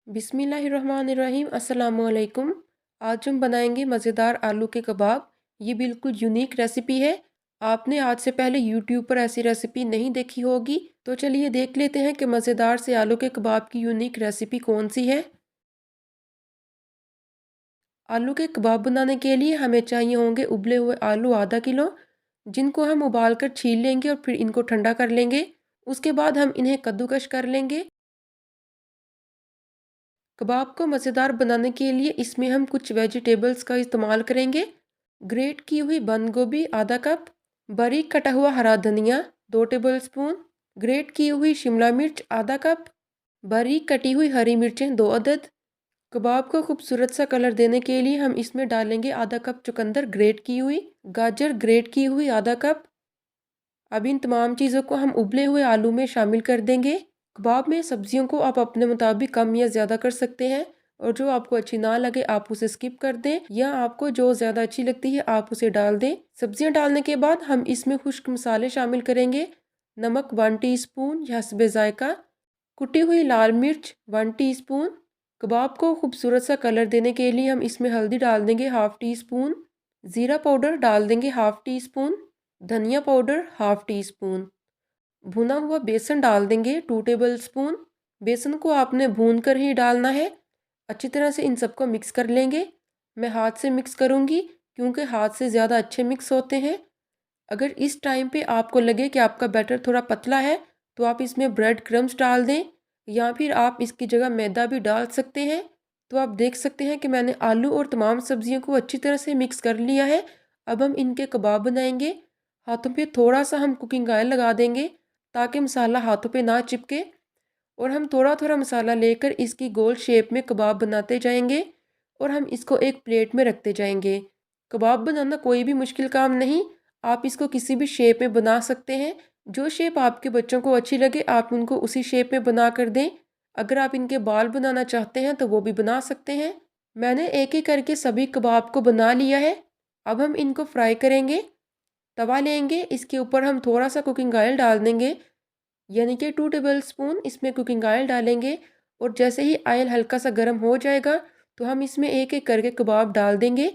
बिस्मिल्लाहिर्रहमानिर्रहीम अस्सलामुअलैकुम। आज हम बनाएंगे मज़ेदार आलू के कबाब। ये बिल्कुल यूनिक रेसिपी है। आपने आज से पहले यूट्यूब पर ऐसी रेसिपी नहीं देखी होगी। तो चलिए देख लेते हैं कि मज़ेदार से आलू के कबाब की यूनिक रेसिपी कौन सी है। आलू के कबाब बनाने के लिए हमें चाहिए होंगे उबले हुए आलू आधा किलो, जिनको हम उबाल कर छील लेंगे और फिर इनको ठंडा कर लेंगे। उसके बाद हम इन्हें कद्दूकश कर लेंगे। कबाब को मज़ेदार बनाने के लिए इसमें हम कुछ वेजिटेबल्स का इस्तेमाल करेंगे। ग्रेट की हुई बंद गोभी आधा कप, बारीक कटा हुआ हरा धनिया 2 टेबलस्पून, ग्रेट की हुई शिमला मिर्च आधा कप, बारीक कटी हुई हरी मिर्चें 2 अदद। कबाब को खूबसूरत सा कलर देने के लिए हम इसमें डालेंगे आधा कप चुकंदर ग्रेट की हुई, गाजर ग्रेट की हुई आधा कप। अब इन तमाम चीज़ों को हम उबले हुए आलू में शामिल कर देंगे। कबाब में सब्जियों को आप अपने मुताबिक कम या ज़्यादा कर सकते हैं, और जो आपको अच्छी ना लगे आप उसे स्किप कर दें, या आपको जो ज़्यादा अच्छी लगती है आप उसे डाल दें। सब्जियां डालने के बाद हम इसमें खुश्क मसाले शामिल करेंगे। नमक 1 टीस्पून हस्बे ज़ायका, कुटी हुई लाल मिर्च 1 टीस्पून। कबाब को खूबसूरत सा कलर देने के लिए हम इसमें हल्दी डाल देंगे हाफ़ टी स्पून, ज़ीरा पाउडर डाल देंगे हाफ़ टी स्पून, धनिया पाउडर हाफ़ टी स्पून, भुना हुआ बेसन डाल देंगे 2 टेबलस्पून। बेसन को आपने भून कर ही डालना है। अच्छी तरह से इन सबको मिक्स कर लेंगे। मैं हाथ से मिक्स करूँगी क्योंकि हाथ से ज़्यादा अच्छे मिक्स होते हैं। अगर इस टाइम पे आपको लगे कि आपका बैटर थोड़ा पतला है तो आप इसमें ब्रेड क्रम्स डाल दें, या फिर आप इसकी जगह मैदा भी डाल सकते हैं। तो आप देख सकते हैं कि मैंने आलू और तमाम सब्जियों को अच्छी तरह से मिक्स कर लिया है। अब हम इनके कबाब बनाएंगे। हाथों पे थोड़ा सा हम कुकिंग ऑयल लगा देंगे ताकि मसाला हाथों पे ना चिपके, और हम थोड़ा थोड़ा मसाला लेकर इसकी गोल शेप में कबाब बनाते जाएंगे और हम इसको एक प्लेट में रखते जाएंगे। कबाब बनाना कोई भी मुश्किल काम नहीं। आप इसको किसी भी शेप में बना सकते हैं। जो शेप आपके बच्चों को अच्छी लगे आप उनको उसी शेप में बना कर दें। अगर आप इनके बाल बनाना चाहते हैं तो वो भी बना सकते हैं। मैंने एक एक करके सभी कबाब को बना लिया है। अब हम इनको फ्राई करेंगे। तवा लेंगे, इसके ऊपर हम थोड़ा सा कुकिंग ऑयल डाल देंगे, यानी कि 2 टेबलस्पून इसमें कुकिंग ऑयल डालेंगे। और जैसे ही ऑयल हल्का सा गर्म हो जाएगा तो हम इसमें एक एक करके कबाब डाल देंगे।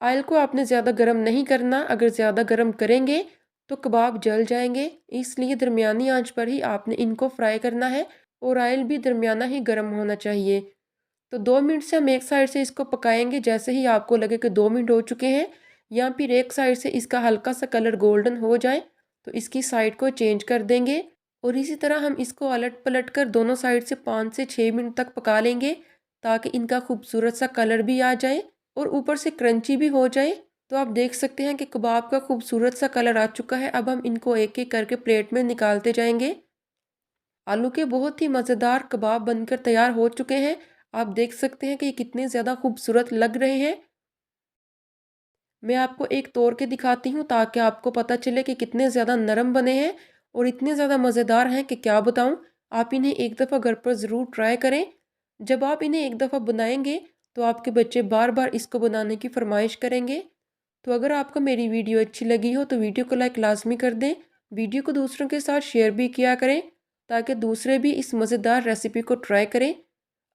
ऑयल को आपने ज़्यादा गर्म नहीं करना, अगर ज़्यादा गर्म करेंगे तो कबाब जल जाएंगे। इसलिए दरमियानी आंच पर ही आपने इनको फ्राई करना है, और ऑयल भी दरमियाना ही गर्म होना चाहिए। तो 2 मिनट से हम एक साइड से इसको पकाएंगे। जैसे ही आपको लगे कि 2 मिनट हो चुके हैं, या फिर एक साइड से इसका हल्का सा कलर गोल्डन हो जाए तो इसकी साइड को चेंज कर देंगे। और इसी तरह हम इसको अलट पलट कर दोनों साइड से 5 से 6 मिनट तक पका लेंगे, ताकि इनका खूबसूरत सा कलर भी आ जाए और ऊपर से क्रंची भी हो जाए। तो आप देख सकते हैं कि कबाब का खूबसूरत सा कलर आ चुका है। अब हम इनको एक एक करके प्लेट में निकालते जाएंगे। आलू के बहुत ही मज़ेदार कबाब बनकर तैयार हो चुके हैं। आप देख सकते हैं कि ये कितने ज़्यादा खूबसूरत लग रहे हैं। मैं आपको एक तोड़ के दिखाती हूँ ताकि आपको पता चले कि कितने ज़्यादा नरम बने हैं और इतने ज़्यादा मज़ेदार हैं कि क्या बताऊँ। आप इन्हें एक दफ़ा घर पर ज़रूर ट्राई करें। जब आप इन्हें एक दफ़ा बनाएंगे तो आपके बच्चे बार बार इसको बनाने की फरमाइश करेंगे। तो अगर आपको मेरी वीडियो अच्छी लगी हो तो वीडियो को लाइक लाजमी कर दें। वीडियो को दूसरों के साथ शेयर भी किया करें ताकि दूसरे भी इस मज़ेदार रेसिपी को ट्राई करें।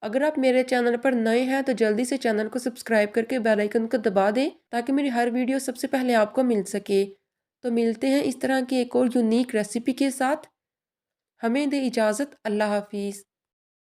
अगर आप मेरे चैनल पर नए हैं तो जल्दी से चैनल को सब्सक्राइब करके बेल आइकन को दबा दें ताकि मेरी हर वीडियो सबसे पहले आपको मिल सके। तो मिलते हैं इस तरह की एक और यूनिक रेसिपी के साथ। हमें दे इजाज़त। अल्लाह हाफिज़।